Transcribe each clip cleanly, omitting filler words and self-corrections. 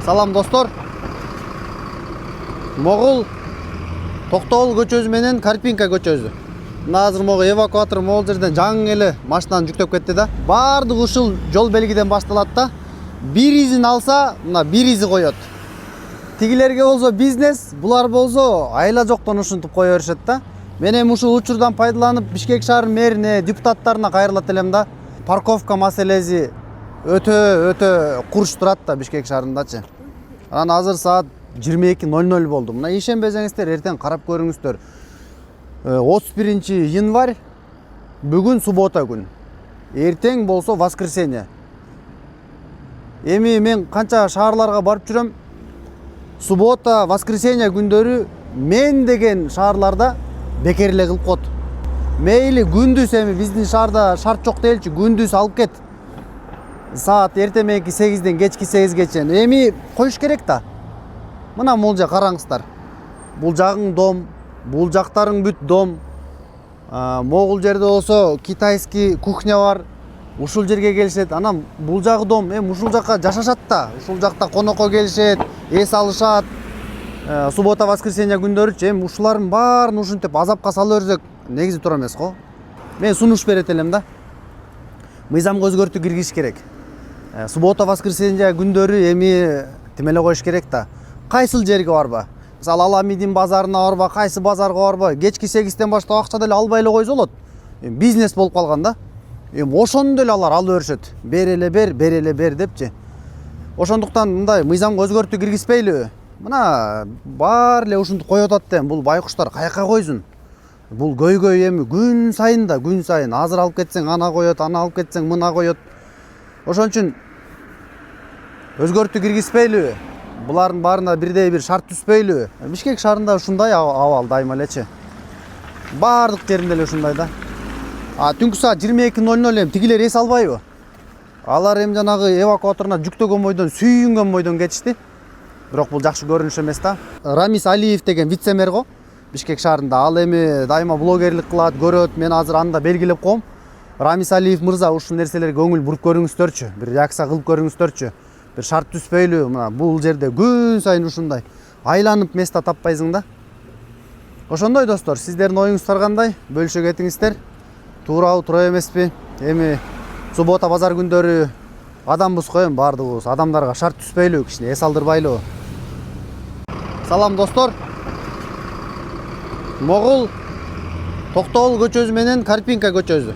Салам достор. Могул Токтогул көчөсү менен Карпинка көчөсү. Мына азыр могу эвакуатор могул жерден жаңы эле машинаны жүктөп кетти да. Баардыгы ушул жол белгиден башталат да. Бир изин алса, мына бир изи коет. Тигилерге болсо бизнес, булар болсо айла жоктон ушинтип кое беришет да. Мен эми ушул учурдан пайдаланып Бишкек шаар мэрине, депутаттарына кайрылат элем да. Парковка маселеси өтө курч турат да Бишкек шаарындачы. Анан азыр саат 22:00 болду. Мына ишенбесеңиздер, эртең карап көрүңүздөр. 31 январь, бүгүн суббота күн. Эртең болсо воскресенье. Эми мен канча шаарларга барып жүрөм. Суббота, воскресенье күндөрү мен деген шаарларда бекер эле кылып коет. Мейли күндүз, эми биздин шаарда шарт жок делчи, күндүз алып кет. Саат эртеменки 8ден кечки 8ге чейин. Эми коюш керек да. Мына мул жак караңыздар. Бул жагың дом, бул жактарың бүт дом. Могул жерде болсо китайский кухня бар. Ушул жерге келишет. Анан бул жагы дом, эми ушул жакка жашашат да. Ушул жакта конокко келишет, эс алышат. Суббота, воскресенье күндөрүчү эми ушулардын баарын ушинтип азапка сала берсек негизи туура эмес го. Мен сунуш берет элем да. Мыйзамга өзгөртүү киргизиш керек. Суббота, воскресенье күндөрү эми тимеле коюш керек да. Кайсыл жерге барба? Мисалы Аламидин базарына барба, кайсы базарга барба? Кечки 8ден баштап акча деле албай эле койсо болот. Бизнес болуп калган да. Ошону деле алар алып беришет. Бер эле бер депчи. Ошондуктан мындай мыйзамга өзгөртүү киргизбейлиби? Мына баары эле ушинтип коюп атат да. Бул байкуштар каяка койсун? Бул көйгөй эми күн сайын да, күн сайын. Азыр алып кетсең ана коет, ана алып кетсең мына коет. Ошон үчүн өзгөртүү киргизбейлиби? Булардын баарына бирдей бир шарт түзбөйлүбү? Бишкек шаарында ушундай абал дайыма элечи. Баардык жеринде эле ушундай да. Түнкү саат 22:00 эми тигилер эс албайбы? Алар эми жанагы эвакуаторуна жүктөгөн бойдон, сүйүнгөн бойдон кетишти. Бирок бул жакшы көрүнүш эмес да. Рамис Алиев деген вице-мэр го Бишкек шаарында. Ал эми дайыма блогерлик кылат, көрөт. Мен азыр аны да белгилеп коем. Рамис Алиев мырза ушул нерселерге көңүл буруп көрүңүздөрчү. Бир реакция кылып көрүңүздөрчү. Бир шарт түзбөйлүбү? Мына бул жерде күн сайын ушундай айланып место таппайсың да. Ошондой достор, сиздердин оюңуздар кандай? Бөлүшө кетиңиздер. Туурабы, туура эмеспи? Эми суббота базар күндөрү адамбыз го, эми баардыгыбыз адамдарга шарт түзбөйлүбү, кичине эс алдырбайлыбы? Салам достор. Могул Токтогул көчөсү менен Карпинка көчөсү.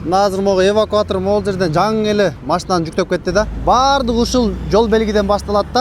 Мына азыр могу эвакуатор могул жерден жаңы эле машинаны жүктөп кетти да. Баардыгы ушул жол белгиден башталат да.